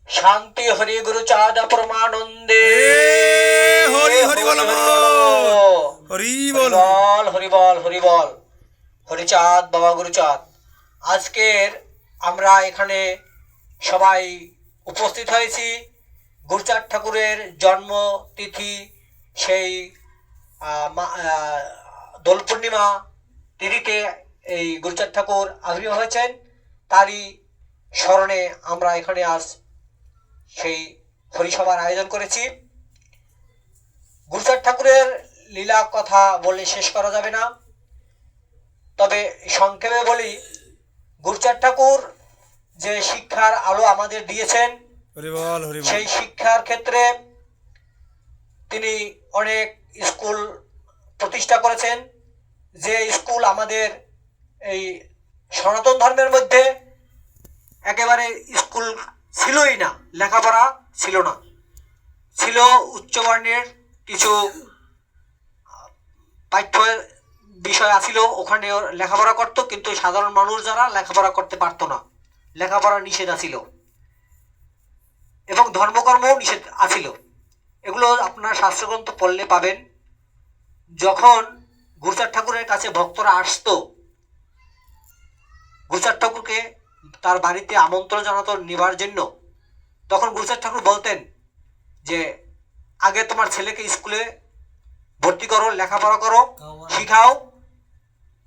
শান্তি হরি গুরু চাঁদ পরমানন্দে। হরি হরি হরি বল হরি বল, হরি হরি বল। বল, হরি বল, হরি বল। হরিচাঁদ বাবা গুরুচাঁদ, আজকের আমরা এখানে সবাই উপস্থিত হয়েছি গুরুচাঁদ ঠাকুরের জন্মতিথি, সেই দোল পূর্ণিমা তিথিতে এই গুরুচাঁদ ঠাকুর আবির্ভাব হয়েছেন। তারই স্মরণে আমরা এখানে আজ সেই হরিসভার আয়োজন করেছি। গুরুচাঁদ ঠাকুরের লীলা কথা বলে শেষ করা যাবে না, তবে সংক্ষেপে বলি, গুরুচাঁদ ঠাকুর যে শিক্ষার আলো আমাদের দিয়েছেন, হরি বল হরি বল। সেই শিক্ষার ক্ষেত্রে তিনি অনেক স্কুল প্রতিষ্ঠা করেছেন, যে স্কুল আমাদের এই সনাতন ধর্মের মধ্যে একেবারে স্কুল ছিলই না, লেখাপড়া ছিল না। ছিল উচ্চবর্ণের কিছু পাঠ্য বিষয় আছিল, ওখানে লেখাপড়া করতো, কিন্তু সাধারণ মানুষ যারা লেখাপড়া করতে পারতো না, লেখাপড়া নিষেধ আছিল এবং ধর্মকর্মও নিষেধ আছিল। এগুলো আপনার শাস্ত্রগ্রন্থ পড়লে পাবেন। যখন গুরুচাঁদ ঠাকুরের কাছে ভক্তরা আসতো, গুরুচাঁদ ঠাকুরকে তার বাড়িতে আমন্ত্রণ জানাতো নেবার জন্য, তখন গুরুচাঁদ ঠাকুর বলতেন যে আগে তোমার ছেলেকে স্কুলে ভর্তি করো, লেখাপড়া করো, শিখাও,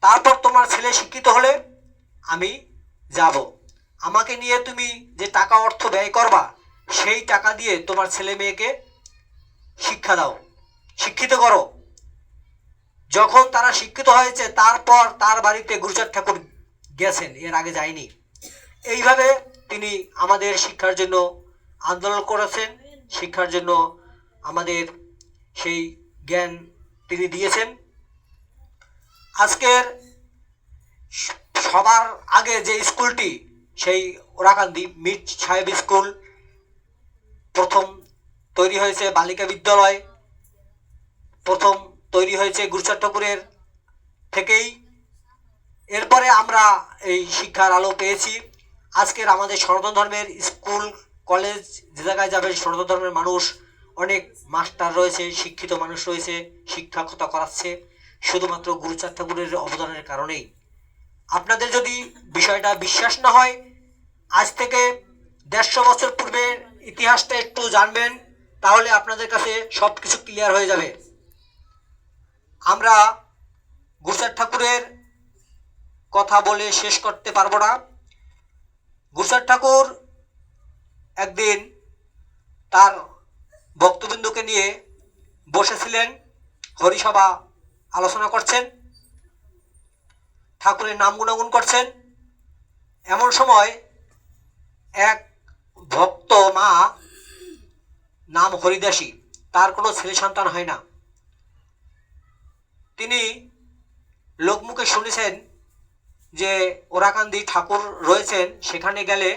তারপর তোমার ছেলে শিক্ষিত হলে আমি যাব। আমাকে নিয়ে তুমি যে টাকা অর্থ ব্যয় করবা, সেই টাকা দিয়ে তোমার ছেলে মেয়েকে শিক্ষা দাও, শিক্ষিত করো। যখন তারা শিক্ষিত হয়েছে, তারপর তার বাড়িতে গুরুচাঁদ ঠাকুর গেছেন, এর আগে যায়নি। এইভাবে তিনি আমাদের শিক্ষার জন্য আন্দোলন করেছেন, শিক্ষার জন্য আমাদের সেই জ্ঞান তিনি দিয়েছেন। আজকের সবার আগে যে স্কুলটি, সেই ওরাকান্দি মিট সাহেব স্কুল প্রথম তৈরি হয়েছে, বালিকা বিদ্যালয় প্রথম তৈরি হয়েছে গুরুচাঁদ ঠাকুরের থেকেই। এরপরে আমরা এই শিক্ষার আলো পেয়েছি। আজকের আমাদের সনাতন ধর্মের স্কুল কলেজ, যে জায়গায় যাবে সনাতন ধর্মের মানুষ, অনেক মাস্টার রয়েছে, শিক্ষিত মানুষ রয়েছে, শিক্ষকতা করাচ্ছে শুধুমাত্র গুরুচাঁদ ঠাকুরের অবদানের কারণেই। আপনাদের যদি বিষয়টা বিশ্বাস না হয়, আজ থেকে 150 বছর পূর্বের ইতিহাসটা একটু জানবেন, তাহলে আপনাদের কাছে সব কিছু ক্লিয়ার হয়ে যাবে। আমরা গুরুচাঁদ ঠাকুরের কথা বলে শেষ করতে পারবো না। গুরুচাঁদ ঠাকুর একদিন তার ভক্তবৃন্দকে নিয়ে বসেছিলেন, হরিসভা আলোচনা করছেন, ঠাকুরের নাম গুণাগুণ করছেন। এমন সময় এক ভক্ত মা, নাম হরিদাসী, তার কোনো ছেলে সন্তান হয় না। তিনি লোকমুখে শুনেছেন যে ওরাকান্দি ঠাকুর রয়েছেন, সেখানে গেলে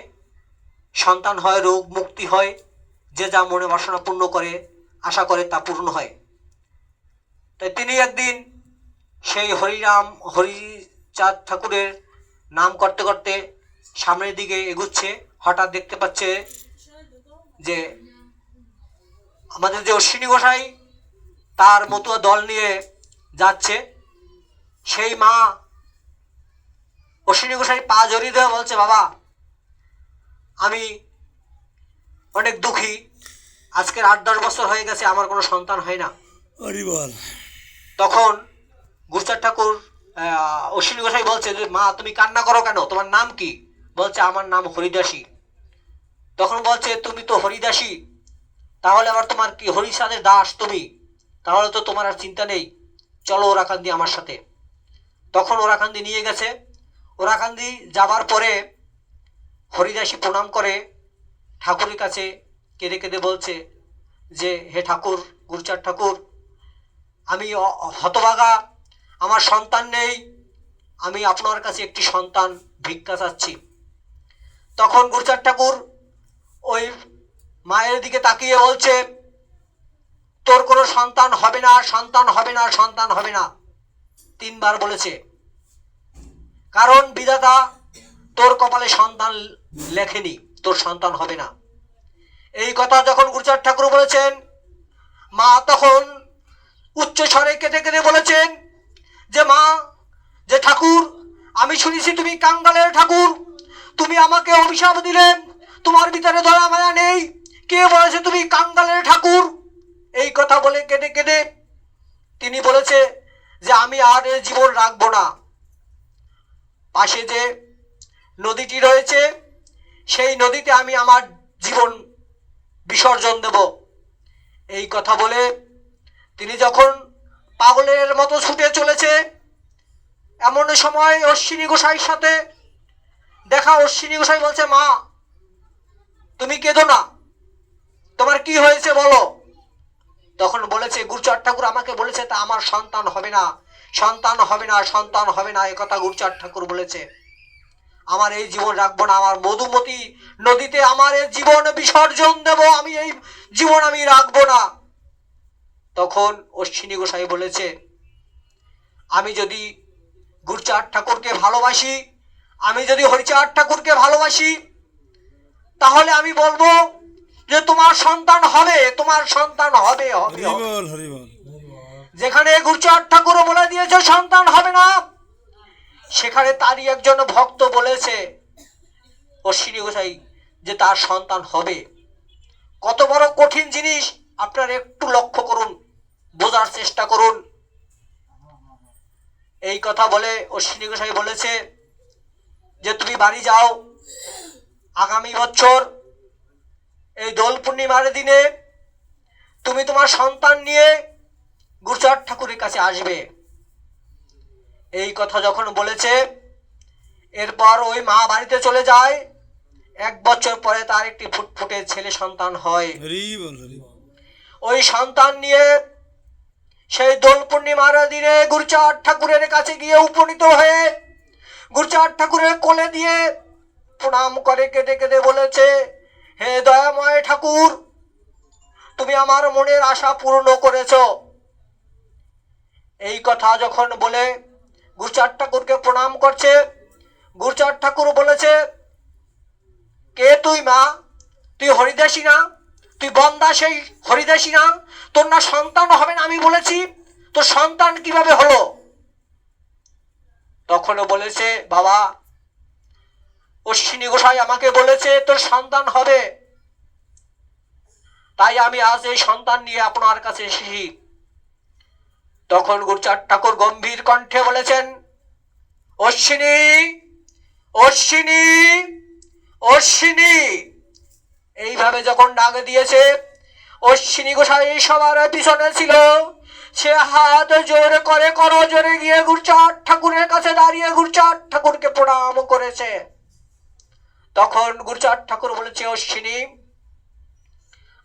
সন্তান হয়, রোগ মুক্তি হয়, যে যা মনে বাসনা পূর্ণ করে, আশা করে তা পূর্ণ হয়। তাই তিনি একদিন সেই হরিচাঁদ ঠাকুরের নাম করতে করতে সামনের দিকে এগুচ্ছে, হঠাৎ দেখতে পাচ্ছে যে আমাদের যে অশ্বিনী গোসাই, তার মতুয়া দল নিয়ে যাচ্ছে। সেই মা অশ্বিনী গোসাই পা জড়িয়ে দেওয়া বলছে, বাবা আমি অনেক দুঃখী, আজকের 8-10 বছর হয়ে গেছে আমার কোনো সন্তান হয় না। হরি বল। তখন গুরুচাঁদ ঠাকুর অশ্বিনী গোসাই বলছে যে মা তুমি কান্না করো কেন, তোমার নাম কি? বলছে আমার নাম হরিদাসী। তখন বলছে তুমি তো হরিদাসী, তাহলে আবার তোমার কি হরিচাঁদের দাস তুমি, তাহলে তো তোমার আর চিন্তা নেই, চলো ওরাকান্দি আমার সাথে। তখন ওরাকান্দি নিয়ে গেছে। ওরাকান্দি যাবার পরে হরিদাসী প্রণাম করে ঠাকুরের কাছে কেঁদে কেঁদে বলছে যে হে ঠাকুর, গুরুচাঁদ ঠাকুর, আমি হতভাগা, আমার সন্তান নেই, আমি আপনার কাছে একটি সন্তান ভিক্ষা চাচ্ছি। তখন গুরুচাঁদ ঠাকুর ওই মায়ের দিকে তাকিয়ে বলছে, তোর কোনো সন্তান হবে না, সন্তান হবে না, সন্তান হবে না, 3 বার বলেছে। কারণ বিধাতা তোর কপালে সন্তান লেখেনি, তোর সন্তান হবে না। এই কথা যখন গুরুচাঁদ ঠাকুর বলেছেন, মা তখন উচ্চ স্বরে কেঁদে কেঁদে বলেছেন যে মা, যে ঠাকুর, আমি শুনেছি তুমি কাঙ্গালের ঠাকুর, তুমি আমাকে অভিশাপ দিলে, তোমার ভিতরে দয়া মায়া নেই, কে বলেছে তুমি কাঙ্গালের ঠাকুর? এই কথা বলে কেঁদে কেঁদে তিনি বলেছে যে আমি আর এ জীবন রাখবো না। পাশে যে নদীটি রয়েছে সেই নদীতে আমি আমার জীবন বিসর্জন দেব। এই কথা বলে তিনি যখন পাগলের মতো ছুটে চলেছে, এমন সময় অশ্বিনী গোসাইয়ের সাথে দেখা। অশ্বিনী গোসাই বলছে, মা তুমি কেঁদো না, তোমার কি হয়েছে বলো। তখন বলেছে, গুরুচাঁদ ঠাকুর আমাকে বলেছে তা আমার সন্তান হবে না, সন্তান হবে না, সন্তান হবে না, এ কথা গুরুচাঁদ ঠাকুর বলেছে। আমার এই জীবন রাখবো না, আমার মধুমতি নদীতে আমার এই জীবন বিসর্জন দেব, আমি এই জীবন আমি রাখবো না। তখন অশ্বিনী গোসাই বলেছে, আমি যদি গুরুচাঁদ ঠাকুরকে ভালোবাসি, আমি যদি হরিচাঁদ ঠাকুরকে ভালোবাসি, তাহলে আমি বলবো যে তোমার সন্তান হবে, তোমার সন্তান হবে, হবে, হরি হবে। বল, হরি বল। যেখানে গুরুচাঁদ ঠাকুর বলে দিয়েছে সন্তান হবে না, সেখানে তারই একজন ভক্ত বলেছে অশ্বিনী গোসাই যে তার সন্তান হবে। কত বড় কঠিন জিনিস আপনারা একটু লক্ষ্য করুন, বোঝার চেষ্টা করুন। এই কথা বলে অশ্বিনী গোসাই বলেছে যে তুমি বাড়ি যাও, আগামী বছর এই দোল পূর্ণিমার দিনে তুমি তোমার সন্তান নিয়ে গুরুচাঁদ ঠাকুরের কাছে আসবে। এই কথা যখন বলেছে, এরপর ওই মা বাড়িতে চলে যায়। 1 বছর পরে তার একটি ফুটফুটে ছেলে সন্তান হয়। হরি বল, হরি বল। ওই সন্তান নিয়ে সেই দোল পূর্ণিমার দিনে গুরুচাঁদ ঠাকুরের কাছে গিয়ে উপনীত হয়ে গুরুচাঁদ ঠাকুরের কোলে দিয়ে প্রণাম করে কেঁদে কেঁদে বলেছে, হে দয়াময় ঠাকুর, তুমি আমার মনের আশা পূর্ণ করেছ। এই কথা যখন বলে গুরুচাঁদ ঠাকুরকে প্রণাম করছে, গুরুচাঁদ ঠাকুর বলেছে, কে তুই মা? তুই হরিদাসী না? তুই বন্দা সেই হরিদাসী না? তোর না সন্তান হবে না আমি বলেছি, তোর সন্তান কিভাবে হলো? তখন বলেছে, বাবা, অশ্বিনী গোসাই আমাকে বলেছে তোর সন্তান হবে, তাই আমি আজ এই সন্তান নিয়ে আপনার কাছে এসেছি। তখন গুরুচাঁদ ঠাকুর গম্ভীর কণ্ঠে বলেছেন, অশ্বিনী, অশ্বিনী, অশ্বিনী। এইভাবে যখন ডাক দিয়েছে, অশ্বিনী গোসাই সবার পিছনে ছিল। সে হাত জোর করে করজোরে গিয়ে গুরুচাঁদ ঠাকুরের কাছে দাঁড়িয়ে গুরুচাঁদ ঠাকুরকে প্রণাম করেছে। তখন গুরুচাঁদ ঠাকুর বলেছে, অশ্বিনী,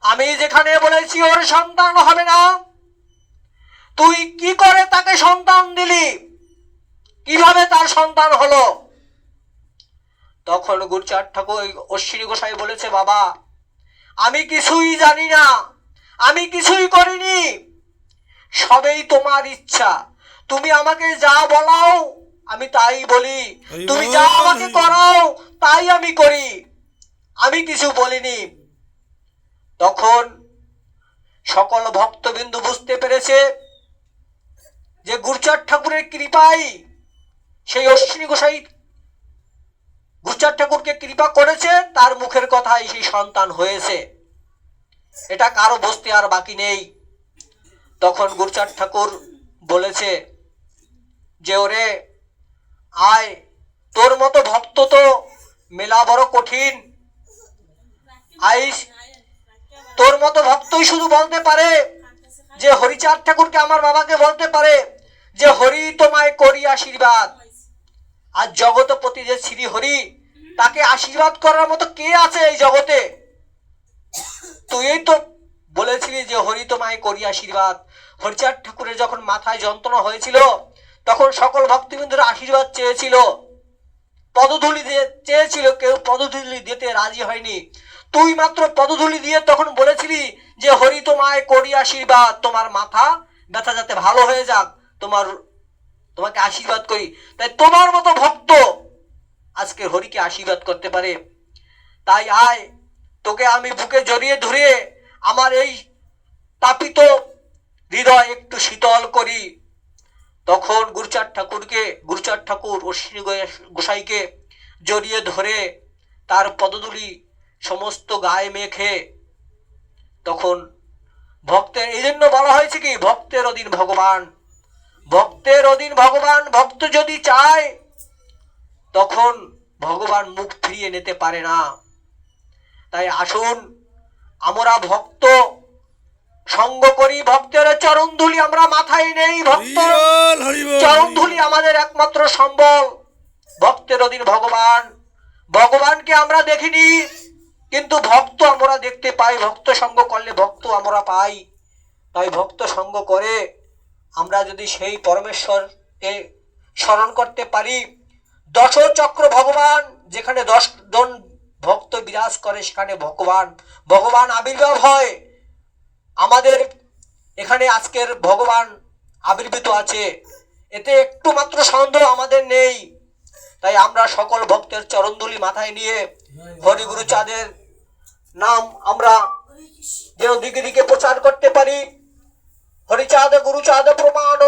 আমি যেখানে বলেছি ওর সন্তান হবে না, তুই কি করে তাকে সন্তান দিলি? কিভাবে তার সন্তান হলো? তখন গুরুচাঁদ ঠাকুর অশ্বিনী গোসাই বলেছে, বাবা, আমি কিছুই জানি না, আমি কিছুই করিনি, সবেই তোমার ইচ্ছা। তুমি আমাকে যা বলাও আমি তাই বলি, তুমি যা আমাকে করাও তাই আমি করি, আমি কিছু বলিনি। তখন সকল ভক্তবিন্দু বুঝতে পেরেছে যে গুরুচাঁদ ঠাকুরের কৃপাই সেই অশ্বিনী গোসাই গুরুচাঁদ ঠাকুরকে কৃপা করেছে, তার মুখের কথাই সেই সন্তান হয়েছে, এটা কারো বুঝতে আর বাকি নেই। তখন গুরুচাঁদ ঠাকুর বলেছে যে, ওরে আয়, তোর মতো ভক্ত তো মেলা বড় কঠিন, আইস, তোর মতো ভক্তই শুধু বলতে পারে যে হরিচাঁদ ঠাকুরকে আমার বাবাকে বলতে পারে যে হরি তোমায় করি আশীর্বাদ। আর জগৎপতি যে শ্রী হরি, তাকে আশীর্বাদ করার মতো কে আছে এই জগতে? তুই তো বলেছিলি যে হরি তোমায় করি আশীর্বাদ। হরিচাঁদ ঠাকুরের যখন মাথায় যন্ত্রণা হয়েছিল, তখন সকল ভক্তবৃন্দরা আশীর্বাদ চেয়েছিল, পদধূলি চেয়েছিল, কেউ পদধূলি দিতে রাজি হয়নি। তুই মাত্র পদধূলি দিয়ে তখন বলেছিলি যে হরি তোমায় করি আশীর্বাদ, তোমার মাথা ব্যথা যাতে ভালো হয়ে যাক, তোমাকে আশীর্বাদ করি। তাই তোমার মতো ভক্ত আজকে হরিকে আশীর্বাদ করতে পারে। তাই আয়, তোকে আমি বুকে জড়িয়ে ধরে আমার এই তাপিত হৃদয় একটু শীতল করি। তখন গুরুচাঁদ ঠাকুর অশ্বিনী গোসাইকে জড়িয়ে ধরে তার পদধূলি সমস্ত গায়ে মেখে, তখন ভক্তের, এই জন্য বলা হয়েছে কি ভক্তের অধীন ভগবান, ভক্তের অধীন ভগবান। ভক্ত যদি চায় তখন ভগবান মুখ ফিরিয়ে নিতে পারে না। তাই আসুন আমরা ভক্ত সঙ্গ করি, ভক্তের চরণ ধুলি আমরা মাথায় নেই, ভক্ত চরণ ধুলি আমাদের একমাত্র সম্বল। ভক্তের অধীন ভগবান, ভগবানকে আমরা দেখিনি কিন্তু ভক্ত আমরা দেখতে পাই, ভক্ত সঙ্গ করলে ভক্ত আমরা পাই। তাই ভক্ত সঙ্গ করে আমরা যদি সেই পরমেশ্বরকে স্মরণ করতে পারি, দশ চক্র ভগবান, যেখানে 10 জন ভক্ত বিরাজ করে সেখানে ভগবান আবির্ভাব হয়। আমাদের এখানে আজকের ভগবান আবির্ভূত আছে, এতে একটু মাত্র সন্দেহ আমাদের নেই। তাই আমরা সকল ভক্তের চরণধুলি মাথায় নিয়ে হরি গুরু চাঁদের নাম আমরা যেন দিকে দিকে প্রচার করতে পারি। হরিচাঁদ গুরুচাঁদ প্রমাণ